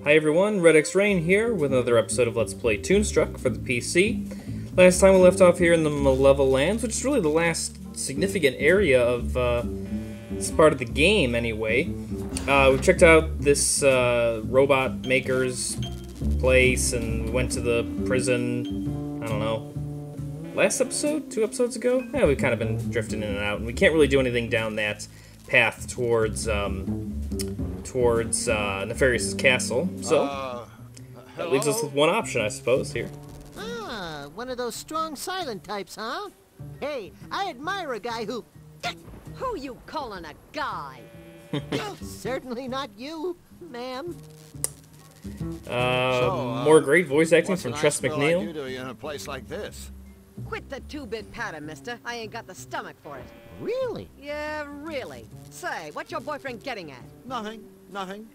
Hi everyone, Red X Rain here with another episode of Let's Play Toonstruck for the PC. Last time we left off here in the Malevolent Lands, which is really the last significant area of this part of the game anyway. We checked out this robot maker's place and we went to the prison, I don't know, last episode? 2 episodes ago? Yeah, we've kind of been drifting in and out, and we can't really do anything down that path towards Nefarious's castle, so that leaves us with one option, I suppose, here. Ah, one of those strong silent types, huh? Hey, I admire a guy who... Who you calling a guy? Certainly not you, ma'am. More great voice acting from Tress McNeil. What you doing in a place like this? Quit the two-bit patter, mister. I ain't got the stomach for it. Really? Yeah, really. Say, what's your boyfriend getting at? Nothing. Nothing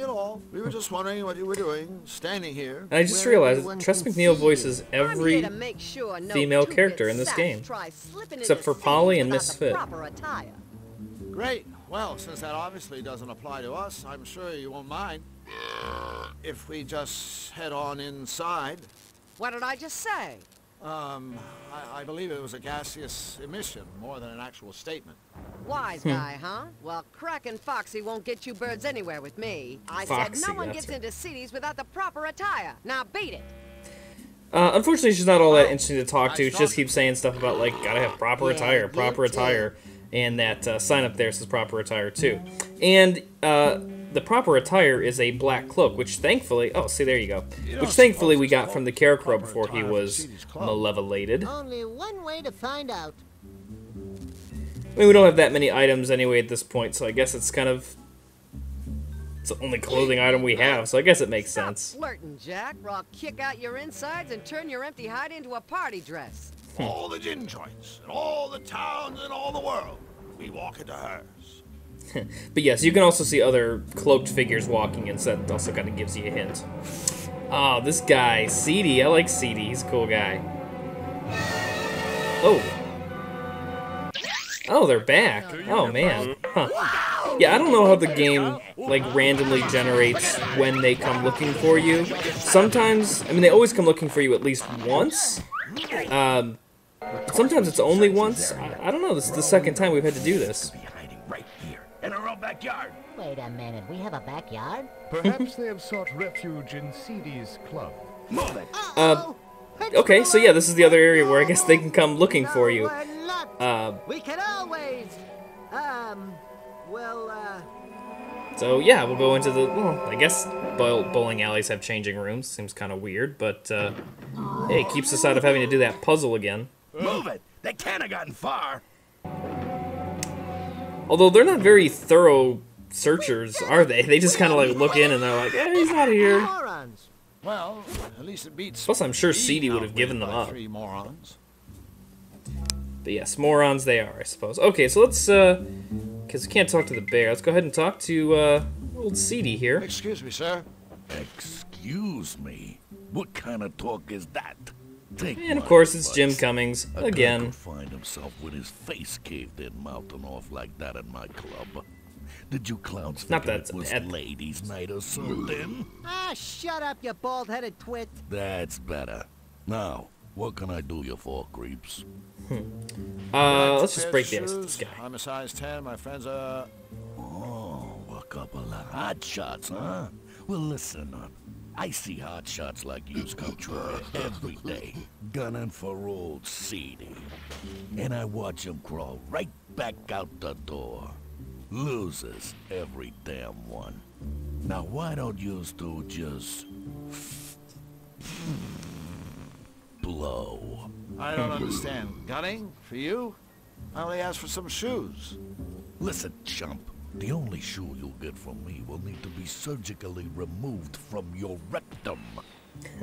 at all. We were just wondering what you were doing, standing here. And I just realized Tress McNeil voices every I'm here to make sure no female two-bit character in this sap game, tries slipping except into for cities Polly and without the Misfit. proper attire. Great. Well, since that obviously doesn't apply to us, I'm sure you won't mind if we just head on inside. What did I just say? I believe it was a gaseous emission more than an actual statement. Wise guy, huh? Well, Crack and Foxy won't get you birds anywhere with me. I Foxy, said no one that's gets her. into cities without the proper attire. Now beat it. Unfortunately, she's not all that interesting to talk to. She just keeps saying stuff about, like, gotta have proper attire, and that sign up there says proper attire, too. And, the proper attire is a black cloak, which thankfully... Oh, see, there you go. Which thankfully we got from the Carecrow before he was malevolated. Only one way to find out. I mean, we don't have that many items anyway at this point, so I guess it's kind of... It's the only clothing item we have, so I guess it makes sense. Stop flirting, Jack, or I'll kick out your insides and turn your empty hide into a party dress. All the gin joints, and all the towns in all the world, we walk into hers. But yes, you can also see other cloaked figures walking in, so that also kind of gives you a hint. Oh, this guy, Seedy. I like Seedy. He's a cool guy. Oh. Oh, they're back. Oh, man. Huh. Yeah, I don't know how the game, like, randomly generates when they come looking for you. Sometimes, I mean, they always come looking for you at least once. Sometimes it's only once. I don't know. This is the second time we've had to do this. In our own backyard. Wait a minute, we have a backyard? Perhaps they have sought refuge in Seedy's club. Move it. Okay, so yeah, this is the other area where I guess they can come looking for you. We can always, So yeah, we'll go into the, well, I guess bowling alleys have changing rooms. Seems kind of weird, but hey, it keeps us out of having to do that puzzle again. Move it. They can't have gotten far. Although they're not very thorough searchers, are they? They just kind of like look in and they're like, "Yeah, he's not here." morons. Well, at least it beats. Plus, I'm sure being Seedy would have outwitted given them by up. 3 morons. But yes, morons they are, I suppose. Okay, so let's, because we can't talk to the bear, let's go ahead and talk to, old Seedy here. Excuse me, sir. Excuse me. What kind of talk is that? Take And of my course, it's Jim advice. Cummings, A guy again. could find himself with his face caved in, mouthing off like that at my club. Did you clowns Not figure that it was bad. ladies' night or something? Ah, shut up, you bald-headed twit. That's better. Now, what can I do you for, creeps? Let's just break the ice with this Shoes. guy. I'm a size 10. My friends are... Oh, a couple of hot shots, huh? Well, listen up. I see hot shots like yous come true every day, gunning for old Seedy. And I watch him crawl right back out the door. Loses every damn one. Now why don't yous two just... blow? I don't understand. Gunning? For you? I only asked for some shoes. Listen, chump. The only shoe you'll get from me will need to be surgically removed from your rectum.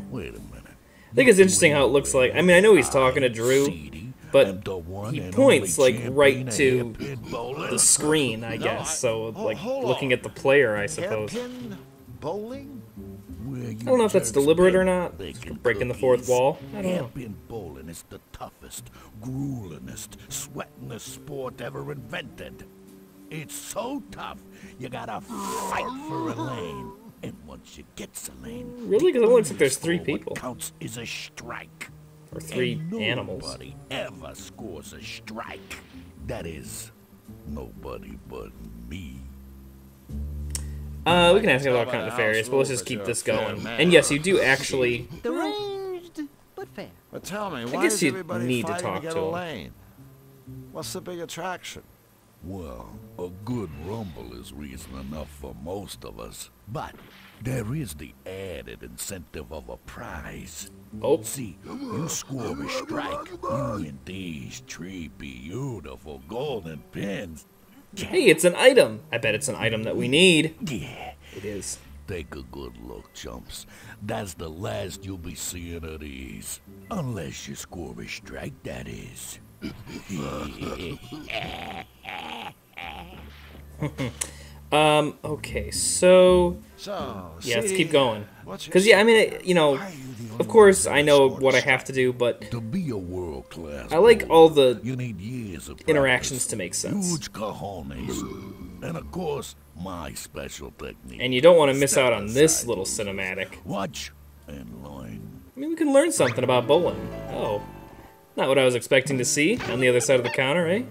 Wait a minute. I think it's interesting how it looks like. I mean, I know he's talking to Drew, but he points, like, right to the screen, I guess. So, like, hold looking on. at the player, I suppose. Hairpin bowling? I don't know if that's deliberate or not. Breaking the fourth wall. I don't know. Hairpin bowling is the toughest, gruelingest, sweatingest sport ever invented. It's so tough, you gotta fight for a lane. And once you get the lane, Really? Because it looks like there's 3 people. what counts is a strike. Or 3 And animals. Nobody ever scores a strike. That is, nobody but me. We can ask about kind of nefarious, but let's just keep this going. And yes, you do actually... Deranged, but fair. But tell me, why guess is you everybody need to fighting talk get to a him. lane? What's the big attraction? Well, a good rumble is reason enough for most of us. But there is the added incentive of a prize. Oh. See, you score a strike, you win these 3 beautiful golden pins. Hey, it's an item! I bet it's an item that we need. Yeah. It is. Take a good look, chumps. That's the last you'll be seeing of these. Unless you score a strike, that is. Okay, so... So, Yeah, let's CD, kean going. what's your Because, yeah, I mean, you know, Why are you the of only course, one I know who what I scored have to do, but To be a world-class I like bowler, all the you need years of interactions practice, to make sense. huge cojones, and of course, my special technique. And you don't want to miss Step out on this aside, little losers. cinematic. Watch and learn. I mean, we can learn something about bowling. Oh. Not what I was expecting to see on the other side of the counter, eh?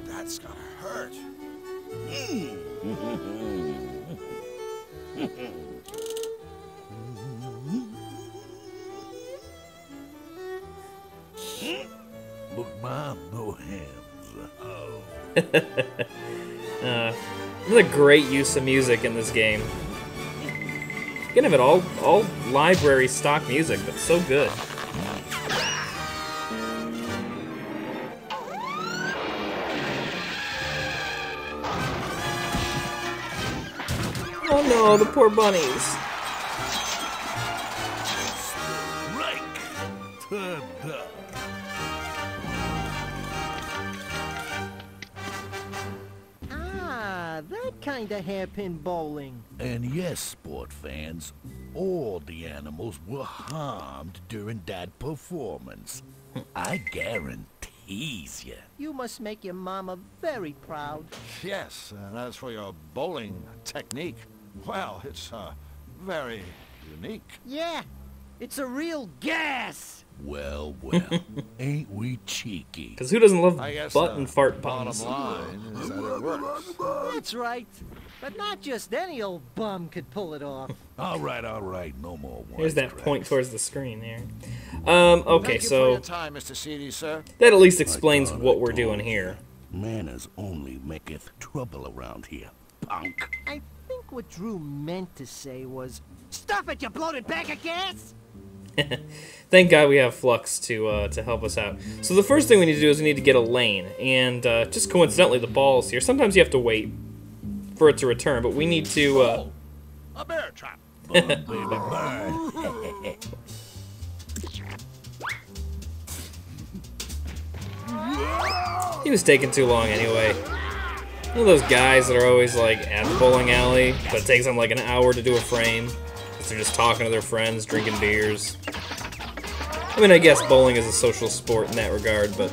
That's gonna hurt. Look, Mom, no hands. Oh. Another great use of music in this game. You can have it all library stock music. That's so good. Oh no, the poor bunnies. Strike. Turned up. Ah, that kind of hairpin bowling. And yes, sport fans, all the animals were harmed during that performance. I guarantees you. You must make your mama very proud. Yes, and as for your bowling technique, well, it's very unique. Yeah, it's a real gas. Well, well, ain't we cheeky? Because who doesn't love I guess butt and fart bottom puns? line is that it works. That's right. But not just any old bum could pull it off. All right, no more. Here's that wisecracks. point towards the screen there. Okay, Thank you for so your time, Mr. CD, sir. that at least explains thought I what we're told doing you. here. Manners only maketh trouble around here, punk. I think what Drew meant to say was, "Stuff it, you bloated bag of gas!" Thank God we have Flux to help us out. So the first thing we need to do is we need to get a lane, and just coincidentally the ball's here. Sometimes you have to wait for it to return, but we need to... A bear trap. Baby bird. He was taking too long anyway. One of those guys that are always like at the bowling alley, but it takes them like an hour to do a frame. 'Cause they're just talking to their friends, drinking beers. I mean, I guess bowling is a social sport in that regard, but...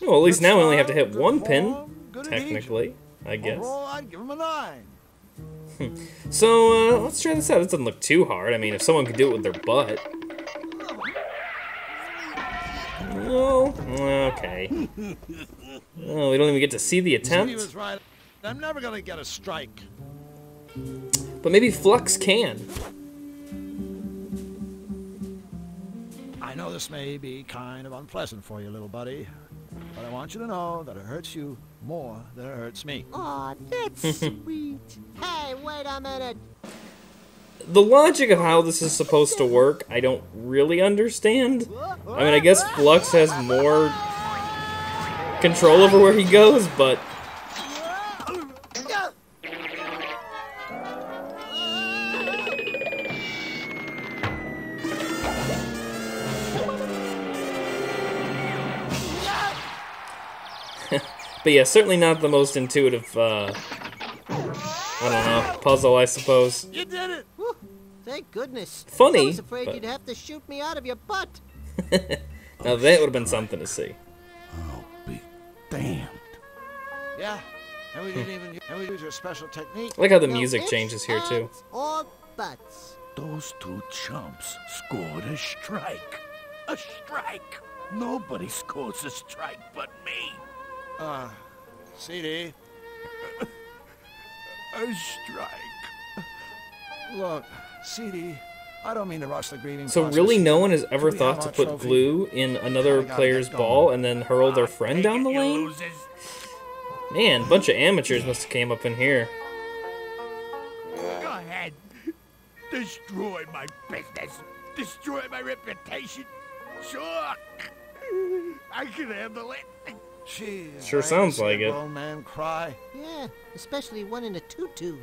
Well, at least now we only have to hit one pin, technically, I guess. Overall, I'd give him a 9. So, let's try this out. This doesn't look too hard. I mean, if someone could do it with their butt. Oh, okay. Oh, we don't even get to see the He attempt. was right. I'm never gonna get a strike. But maybe Flux can. I know this may be kind of unpleasant for you, little buddy, but I want you to know that it hurts you more than it hurts me. Aw, that's sweet. Hey, wait a minute. The logic of how this is supposed to work, I don't really understand. I mean, I guess Flux has more control over where he goes, but... But yeah, certainly not the most intuitive, I don't know, puzzle, I suppose. You did it! Whew. Thank goodness. Funny, I was afraid but- you'd have to shoot me out of your butt. Now that would have been something to see. I'll be damned. Yeah, and we didn't even use your special technique. I like how the No music ifs, changes here too. ands, or buts. Those two chumps scored a strike. A strike! Nobody scores a strike but me. CD, A strike. look, CD, I don't mean to rush the grieving So process. really no one has ever Do we thought have to our put trophy? glue in another I gotta player's get going. ball and then hurl their friend down the You lane? losers. Man, a bunch of amateurs must have came up in here. Go ahead. Destroy my business. Destroy my reputation. Sure. I can handle it. Jeez, Sure I ain't sounds seen like a it. grown man cry. Yeah, especially one in a tutu.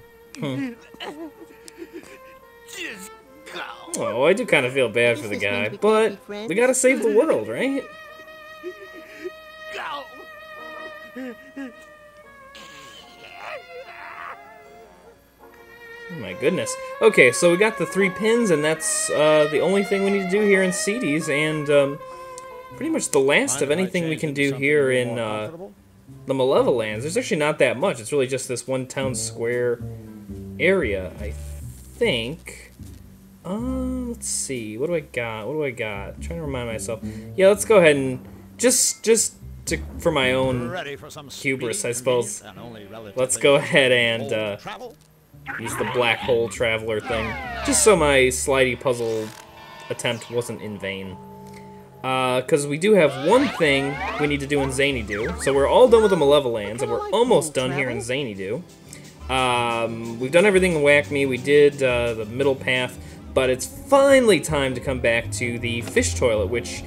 Just go. Oh, I do kind of feel bad for the This means guy, we can't but be friends. we gotta save the world, right? Go. Oh my goodness. Okay, so we got the 3 pins, and that's the only thing we need to do here in CDs, and pretty much the last of Mind if I anything we change can into do something here a little in more comfortable? the Malevolence. There's actually not that much. It's really just this one town square area, I think. Let's see. What do I got? What do I got? I'm trying to remind myself. Yeah, let's go ahead and for my own Ready for some hubris, speedy, I suppose. convenient, and only relatively Let's go ahead and old travel? use the black hole traveler thing, just so my slidey puzzle attempt wasn't in vain. Because we do have one thing we need to do in Zany-Do. So we're all done with the Malevolence, and we're almost done here in Zany-Do. We've done everything in Whack Me. We did the middle path, but it's finally time to come back to the fish toilet, which,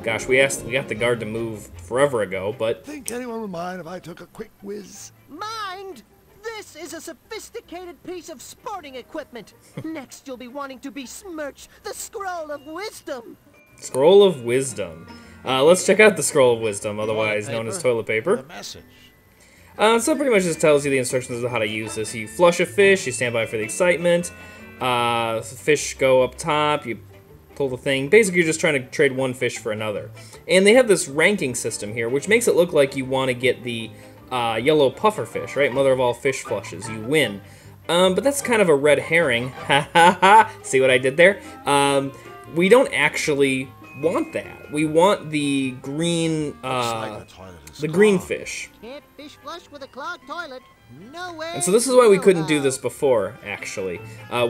gosh, we got the guard to move forever ago, but Think anyone would mind if I took a quick whiz? Mind! This is a sophisticated piece of sporting equipment. Next, you'll be wanting to besmirch the Scroll of Wisdom. Scroll of Wisdom. Let's check out the Scroll of Wisdom, otherwise known as toilet paper. The message. So pretty much just tells you the instructions of how to use this. You flush a fish, you stand by for the excitement, fish go up top, you pull the thing. Basically, you're just trying to trade one fish for another. And they have this ranking system here, which makes it look like you want to get the yellow puffer fish, right? Mother of all fish flushes. You win. But that's kind of a red herring. Ha ha ha! See what I did there? We don't actually want that. We want the green, Like the toilet is the green fish. Can't fish flush with a clogged toilet. No way. And so this is why we couldn't do this before, actually.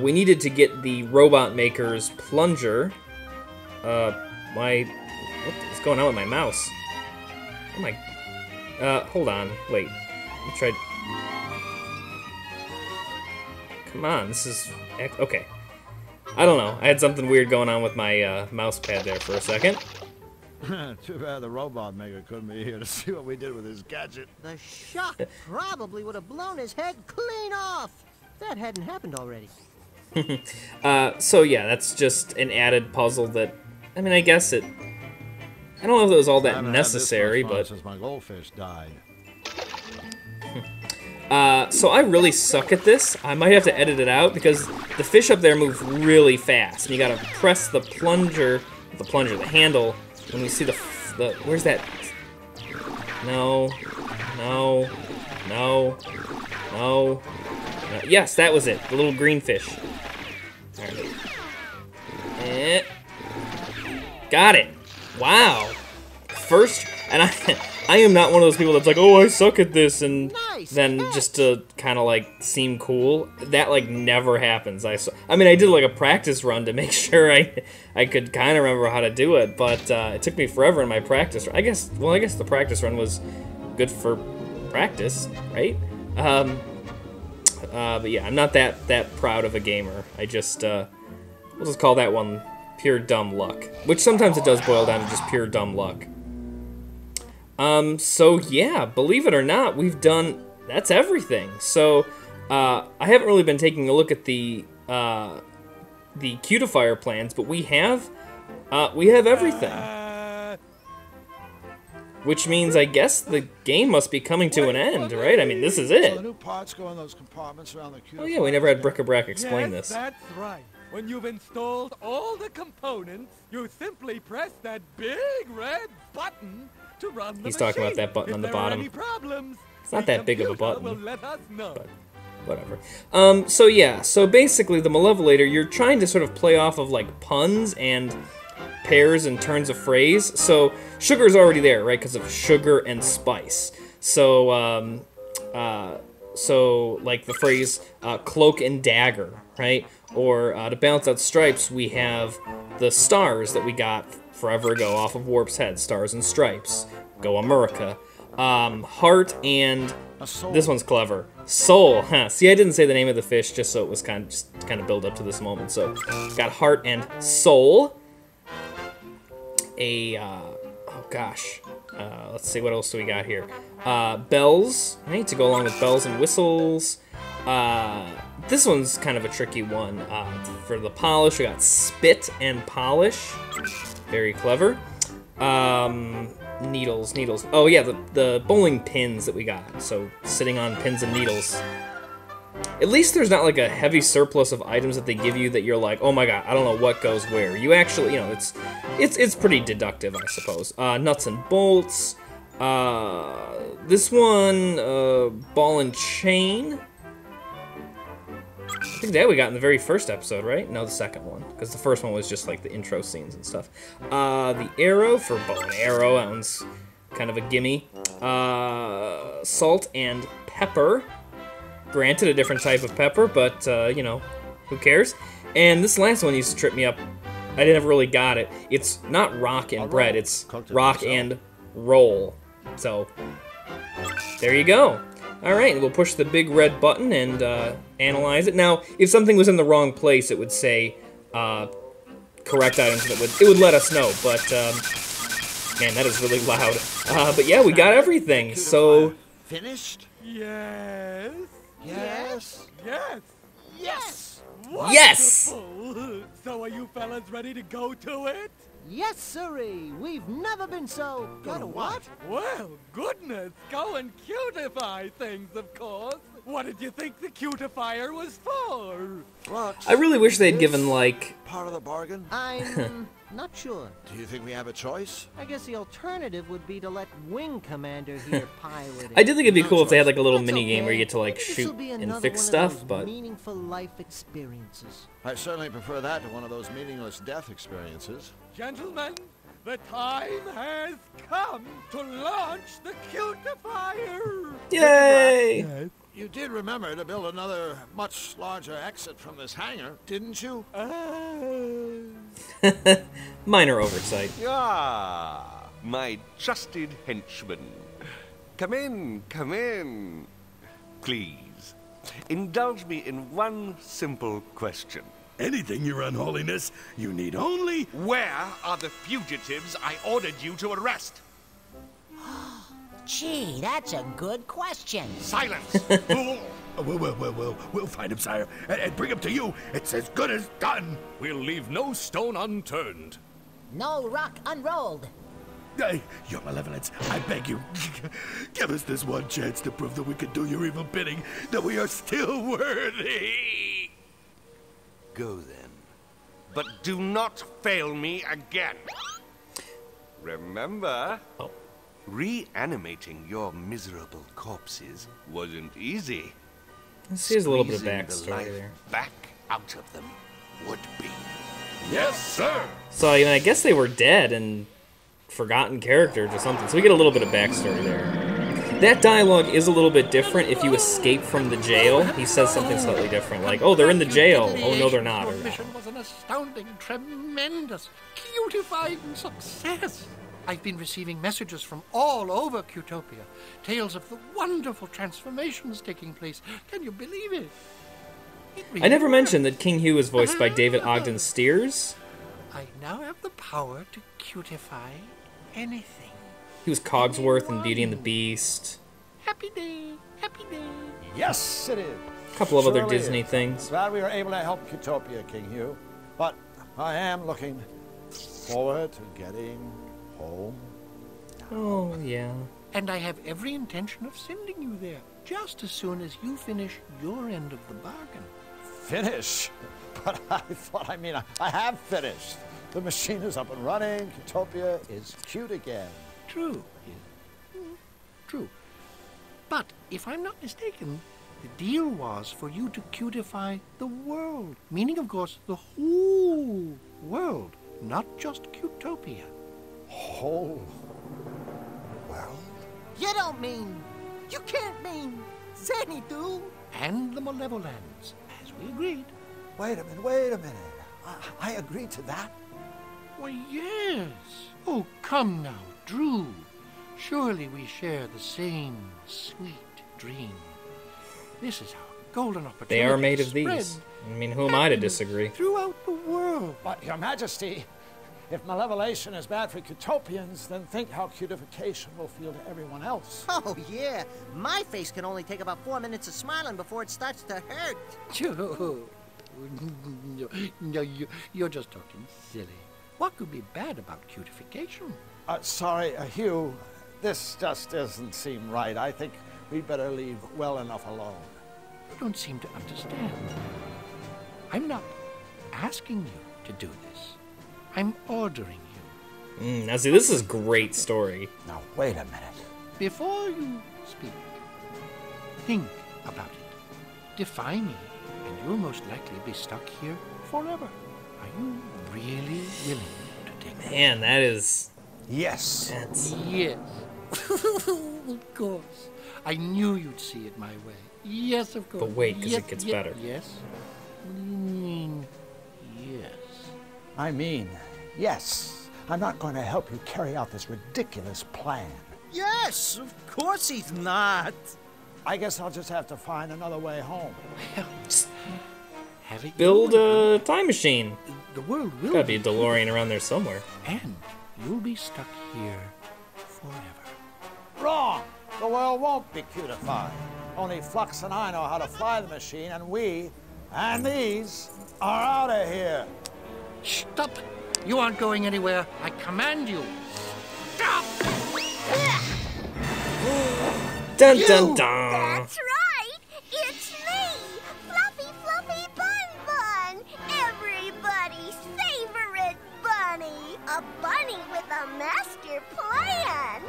We needed to get the Robot Maker's plunger. What is going on with my mouse? Oh my... hold on. Wait. Let me try... Come on, this is... Okay. I don't know. I had something weird going on with my mouse pad there for a second. Too bad the robot maker couldn't be here to see what we did with his gadget. The shock probably would have blown his head clean off. That hadn't happened already. So yeah, that's just an added puzzle that... I mean, I guess it... I don't know if it was all I that haven't had this necessary, much fun but... since my goldfish died. So I really suck at this. I might have to edit it out because the fish up there move really fast. And you gotta press the the handle, when you see the where's that? No. Yes, that was it. The little green fish. All right. Got it. Wow. First, and I am not one of those people that's like, oh, I suck at this, and Nice then catch. just to kind of like seem cool. That like never happens. I mean, I did like a practice run to make sure I could kind of remember how to do it, but it took me forever in my practice. I guess the practice run was good for practice, right? But yeah, I'm not that proud of a gamer. I just we'll just call that one pure dumb luck, which sometimes it does boil down to just pure dumb luck. So yeah, believe it or not, that's everything. So, I haven't really been taking a look at the Cutifier plans, but we have everything. Which means, I guess, the game must be coming to an end, right? I mean, this is So the it. new parts go in those compartments around the Oh yeah, we never had Bric-a-Brac explain this. That's right. When you've installed all the components, you simply press that big red button to run the He's talking about machine. that button on the If there are bottom. any problems, It's not the that big of a computer button. will let us know. But whatever. So yeah, so basically the Malevolator, you're trying to sort of play off of like puns and pairs and turns of phrase. So sugar's already there, right? Because of sugar and spice. So so like the phrase cloak and dagger, right? Or to balance out stripes, we have the stars that we got forever ago off of Warp's Head, Stars and Stripes. Go America. Heart and this one's clever. Soul. Huh. See, I didn't say the name of the fish just so it was kind of build up to this moment. So got heart and soul. Oh gosh. Let's see, what else do we got here? Bells. I need to go along with bells and whistles. This one's kind of a tricky one. For the polish, we got spit and polish. Very clever. Needles. Oh yeah, the bowling pins that we got. So sitting on pins and needles. At least there's not like a heavy surplus of items that they give you that you're like, oh my god, I don't know what goes where. You actually, you know, it's pretty deductive, I suppose. Nuts and bolts. This one, ball and chain. I think that we got in the very first episode, right? No, the second one, because the first one was just like the intro scenes and stuff. The arrow for bow and arrow, that one's kind of a gimme. Salt and pepper. Granted, a different type of pepper, but, you know, who cares? And this last one used to trip me up. I never really got it. It's not rock and bread, it's rock and roll. So, there you go. Alright, we'll push the big red button and analyze it. Now, if something was in the wrong place, it would say correct items, and it would let us know, but, man, that is really loud. But yeah, we got everything, so... Finished? Yes. Yes. Yes. Yes. Yes! Wonderful. So are you fellas ready to go to it? Yes, sirree. We've never been so... Go to what? Well, goodness, go and cutify things, of course. What did you think the cutifier was for? Flux. I really wish they'd given, like... Part of the bargain? I'm not sure. Do you think we have a choice? I guess the alternative would be to let Wing Commander here pilot it. I did think it'd be cool if they had, like, a little That's mini-game where you okay. get to, like, Maybe shoot this'll be and another fix one of stuff, those but... meaningful life experiences. I certainly prefer that to one of those meaningless death experiences. Gentlemen, the time has come to launch the cutifier! Yay! You did remember to build another, much larger exit from this hangar, didn't you? Minor oversight. Ah, my trusted henchman. Come in, come in. Please, indulge me in one simple question. Anything, Your Unholiness. You need only... Where are the fugitives I ordered you to arrest? Gee, that's a good question. Silence, fool! We'll find him, sire, and bring him to you. It's as good as done. We'll leave no stone unturned. No rock unrolled. Your Malevolence, I beg you, give us this one chance to prove that we can do your evil bidding, that we are still worthy. Go then, but do not fail me again. Remember, reanimating your miserable corpses wasn't easy. Here's a little bit of Squeezing the backstory life there. back out of them would be. Yes, sir. So, I mean, I guess they were dead and forgotten characters or something. So we get a little bit of backstory there. That dialogue is a little bit different if you escape from the jail. He says something slightly different, like, oh, they're in the jail. Oh, no, they're not. Your mission was an astounding, tremendous, cutifying success. I've been receiving messages from all over Cutopia, tales of the wonderful transformations taking place. Can you believe it? I never mentioned that King Hugh is voiced by David Ogden Stiers. I now have the power to cutify anything. He was Cogsworth in Beauty and the Beast. Happy day, happy day. Yes, it is. A couple of other Surely Disney is. things. Glad we were able to help Cutopia, King Hugh. But I am looking forward to getting home. Oh, yeah. And I have every intention of sending you there, just as soon as you finish your end of the bargain. finish. But I thought, I have finished. The machine is up and running. Cutopia is cute again. True. True. But if I'm not mistaken, the deal was for you to cutify the world. Meaning, of course, the whole world, not just Cutopia. Whole world? You don't mean... You can't mean... Xanadu? And the Malevolans, as we agreed. Wait a minute. I agreed to that. Why, yes. Oh, come now, Drew. Surely we share the same sweet dream. This is our golden opportunity. They are made of to these. spread I mean, who am I to disagree? Throughout the world. But, Your Majesty, if malevolation is bad for Cutopians, then think how cutification will feel to everyone else. Oh, yeah. My face can only take about 4 minutes of smiling before it starts to hurt. No, you're just talking silly. What could be bad about cutification? Sorry, Hugh. This just doesn't seem right. I think we'd better leave well enough alone. You don't seem to understand. I'm not asking you to do this. I'm ordering you. Now see, this is a great story. Now, wait a minute. Before you speak, think about it. Defy me, and you'll most likely be stuck here forever. Are you really willing to take Man, that is... Yes. Yes. Of course. I knew you'd see it my way. Yes, of course. But wait, because yes, it gets yes, better. Yes? What do you mean, yes? I mean, yes. I'm not going to help you carry out this ridiculous plan. Yes, of course he's not. I guess I'll just have to find another way home. Have it Build a time machine. The world will Gotta be a DeLorean around there somewhere. And you'll be stuck here forever. Wrong! The world won't be cutified. Only Flux and I know how to fly the machine, and we, and these, are out of here. Stop! You aren't going anywhere. I command you. Stop! Dun dun dun! That's right! It's me! Fluffy Bun Bun! Everybody's favorite bunny! A bunny with a master plan!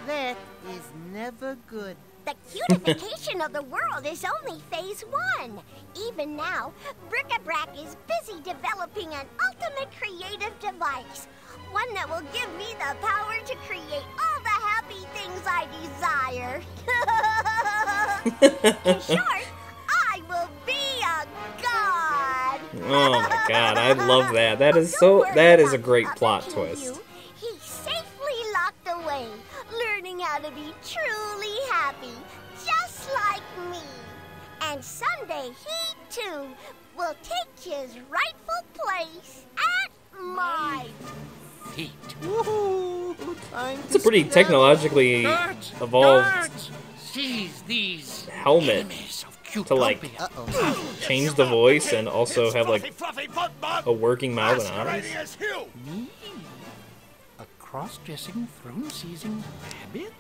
That is never good. The cutification of the world is only phase 1. Even now, Bric-a-Brac is busy developing an ultimate creative device. One that will give me the power to create all the happy things I desire. In short, I will be a god. Oh my god, I love that. That is a great plot twist. He's safely locked away, learning how to be truly happy, just like me. And someday he, too, will take his rightful place at my feet. It's a pretty technologically evolved Seize these helmet to like change the voice and also have like a working mouth and eyes. Me? A cross-dressing, throne-seizing rabbit?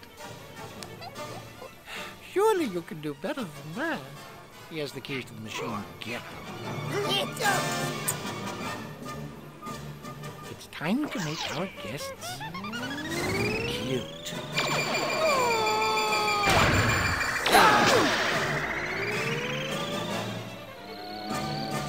Surely you can do better than that. He has the keys to the machine. Get him. It's time to make our guests cute.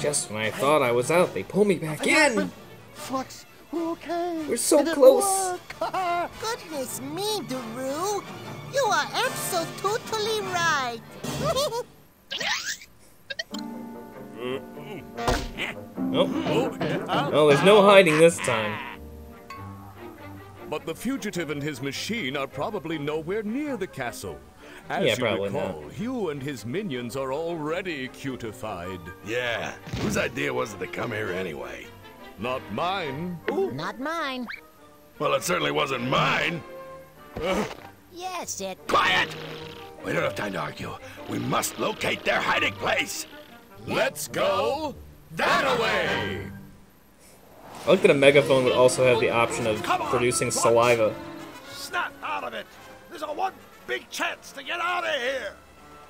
Just when I thought I was out, they pull me back in. Flux, we're okay. We're so Did it close. work? Goodness me, Daru. You are absolutely right. Oh, there's no hiding this time. But the fugitive and his machine are probably nowhere near the castle. As Yeah, you probably recall, not. Hugh and his minions are already cutified. Yeah, whose idea was it to come here anyway? Not mine. Not mine. Well, it certainly wasn't mine. Yes, it. Quiet! We don't have time to argue. We must locate their hiding place. Let's go that-a-way! I like that a megaphone would also have the option of producing saliva. Snap out of it! There's a one big chance to get out of here!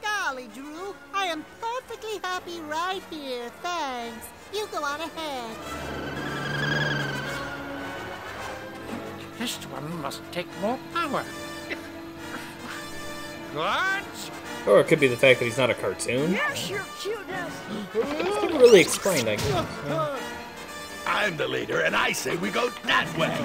Golly, Drew, I am perfectly happy right here, thanks. You go on ahead. This one must take more power. What? Or it could be the fact that he's not a cartoon. Yes, your cuteness. It's never really explained, I guess. I'm the leader, and I say we go that way.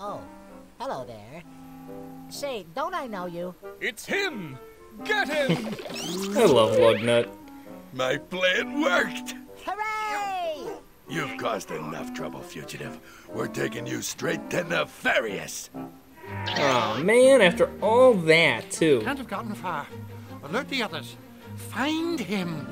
Oh, hello there. Say, don't I know you? It's him! Get him! I love Lugnut. My plan worked. Hooray! You've caused enough trouble, fugitive. We're taking you straight to Nefarious. Oh man, after all that, too. Can't have gotten far. Alert the others. Find him.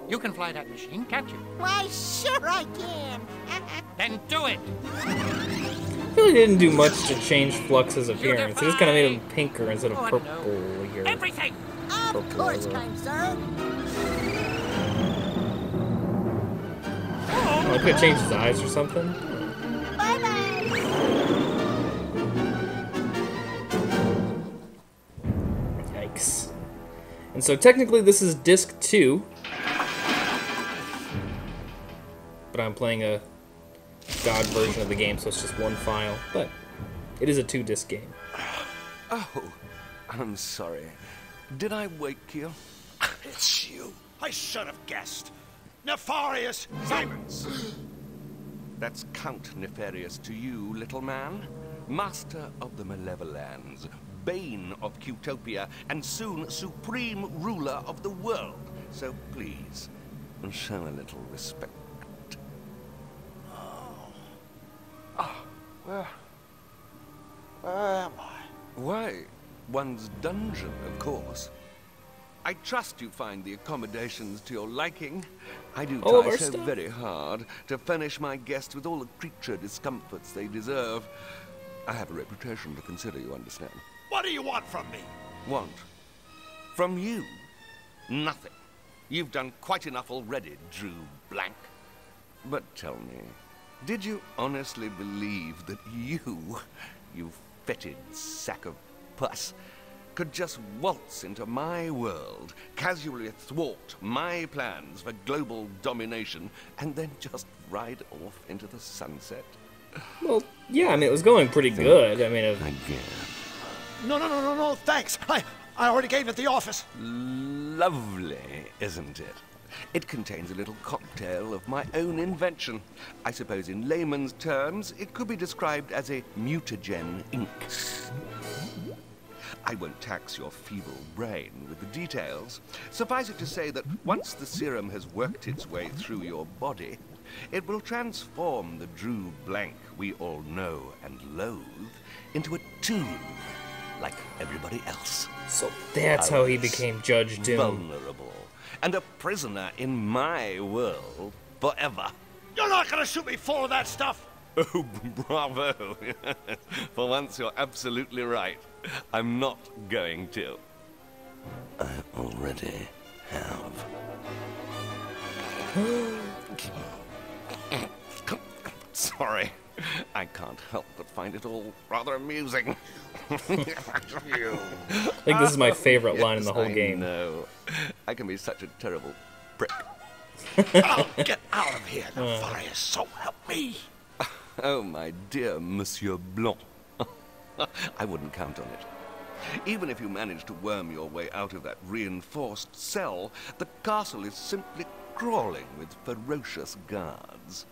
You can fly that machine, can't you? Why, sure I can. Then do it. I really didn't do much to change Flux's appearance. They just kind of made him pinker instead of purple here. Everything. Of course, kind sir. Oh, I could have changed his eyes or something. Bye-bye. Yikes. And so technically this is disc 2. But I'm playing a God version of the game, so it's just one file. But it is a 2-disc game. Oh, I'm sorry. Did I wake you? It's you. I should have guessed. Nefarious Simons. That's Count Nefarious to you, little man. Master of the Malevolans, Bane of Cutopia, and soon supreme ruler of the world. So please, show a little respect. Where am I? Why, one's dungeon, of course. I trust you find the accommodations to your liking. I do All of try our so stuff? very hard to furnish my guests with all the creature discomforts they deserve. I have a reputation to consider, you understand. What do you want from me? Want? From you? Nothing. You've done quite enough already, Drew Blank. But tell me, did you honestly believe that you fetid sack of pus, could just waltz into my world, casually thwart my plans for global domination, and then just ride off into the sunset? Well, yeah, I mean, it was going pretty good. I mean, Again. No, thanks. I already gave it the office. Lovely, isn't it? It contains a little cocktail of my own invention. I suppose in layman's terms, it could be described as a mutagen ink. I won't tax your feeble brain with the details. Suffice it to say that once the serum has worked its way through your body, it will transform the Drew Blank we all know and loathe into a tool, like everybody else. so that's how he became Judge Doom. Vulnerable, and a prisoner in my world forever. You're not gonna shoot me full of that stuff. Oh, bravo. For once, you're absolutely right. I'm not going to. I already have. Sorry. I can't help but find it all rather amusing. I think this is my favorite line in the whole game. No, I can be such a terrible prick. Oh, get out of here, Nefarious, so help me. Oh, my dear Monsieur Blanc. I wouldn't count on it. Even if you manage to worm your way out of that reinforced cell, the castle is simply crawling with ferocious guards.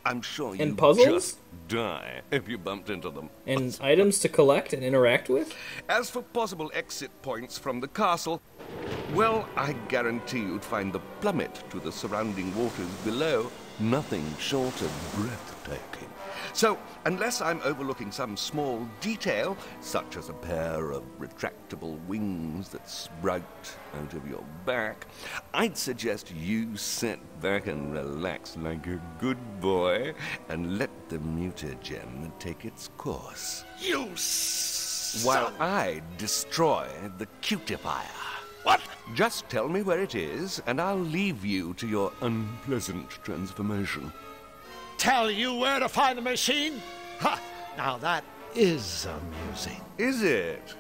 I'm sure you puzzles? just die if you bumped into them. And items to collect and interact with? As for possible exit points from the castle, well, I guarantee you'd find the plummet to the surrounding waters below nothing short of breathtaking. So, unless I'm overlooking some small detail, such as a pair of retractable wings that sprout out of your back, I'd suggest you sit back and relax like a good boy and let the mutagen take its course. You While I destroy the Cutifier. What? Just tell me where it is, and I'll leave you to your unpleasant transformation. Tell you where to find the machine? Ha! Now that is amusing. Is it?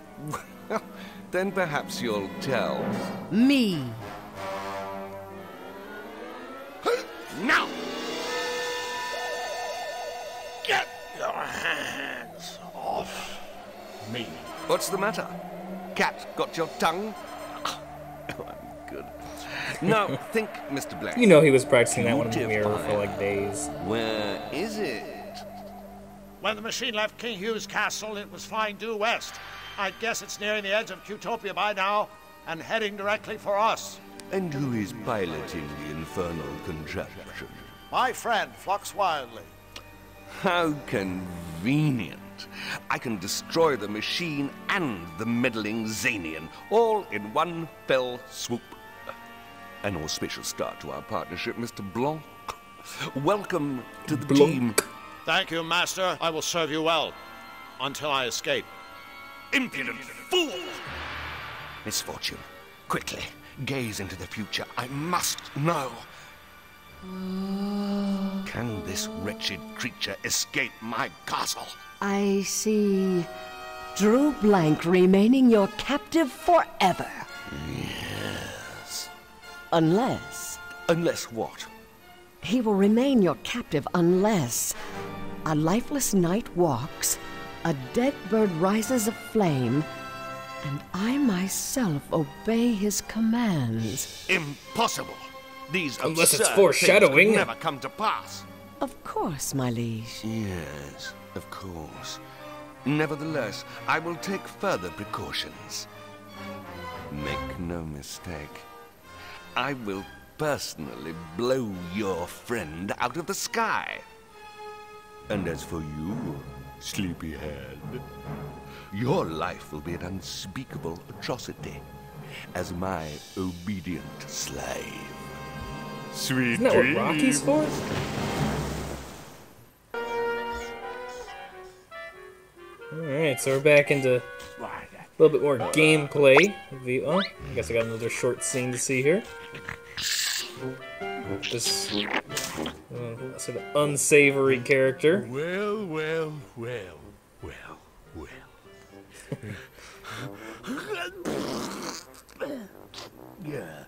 Well, then perhaps you'll tell me. Now! Get your hands off me. What's the matter? Cat got your tongue? Oh, I'm good. Now, think, Mr. Blank. You know he was practicing that one in the mirror for like days. Where is it? When the machine left King Hugh's castle, it was flying due west. I'd guess it's nearing the edge of Cutopia by now and heading directly for us. And who is piloting the infernal contraption? My friend, Flux Wildly. How convenient. I can destroy the machine and the meddling Zanian, all in one fell swoop. An auspicious start to our partnership, Mr. Blanc. Welcome to the team. Thank you, Master. I will serve you well. Until I escape. Impudent fool! Misfortune. Quickly, gaze into the future. I must know. Can this wretched creature escape my castle? I see Drew Blank remaining your captive forever. Yes. Unless... Unless what? He will remain your captive unless a lifeless knight walks, a dead bird rises aflame, and I myself obey his commands. Impossible! These Unless it's absurd foreshadowing. things could never come to pass. Of course, my liege. Yes, of course. Nevertheless, I will take further precautions. Make no mistake. I will personally blow your friend out of the sky. And as for you, sleepyhead, your life will be an unspeakable atrocity as my obedient slave. Sweet Isn't that what Rocky's for? Alright, so we're back into a little bit more gameplay. Oh, I guess I got another short scene to see here. This sort of unsavory character. Well. Yeah.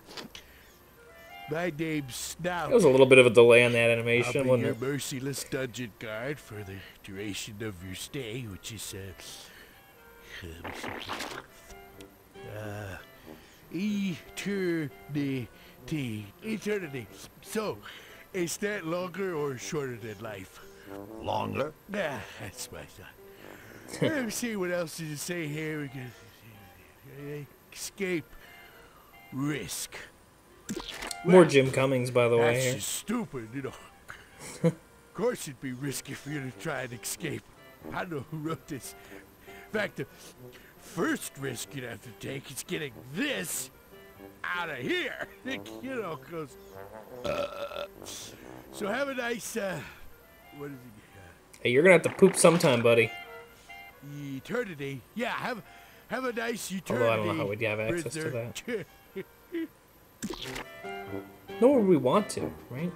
My name's Snout. There was a little bit of a delay on that animation, I'll be wasn't your it? merciless dungeon guard for the duration of your stay, which is eternity. So, is that longer or shorter than life? Longer? Yeah, that's my thought. Let me see what else does it say here. We can escape, risk. More Jim Cummings, by the way. That's Here. just stupid, you know. Of course it'd be risky for you to try and escape. I know who wrote this. In fact, the first risk you'd have to take is getting this out of here. You know, because... So have a nice, what is it? Hey, you're gonna have to poop sometime, buddy. Eternity. Yeah, have a nice eternity. Although I don't know how we'd have access to prisoner. that. Nor would we want to, right?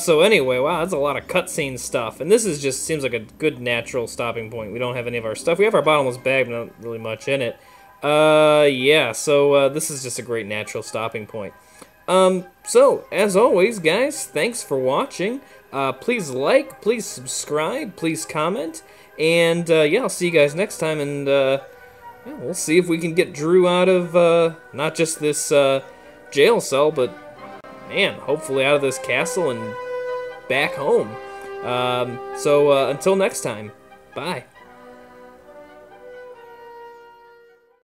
So anyway, wow, that's a lot of cutscene stuff. And this is just seems like a good natural stopping point. We don't have any of our stuff. We have our bottomless bag, but not really much in it. Yeah, so this is just a great natural stopping point. So, as always, guys, thanks for watching. Please like, please subscribe, please comment. And, yeah, I'll see you guys next time. And, yeah, we'll see if we can get Drew out of, not just this, jail cell, but, man, hopefully out of this castle and back home. So, until next time, bye.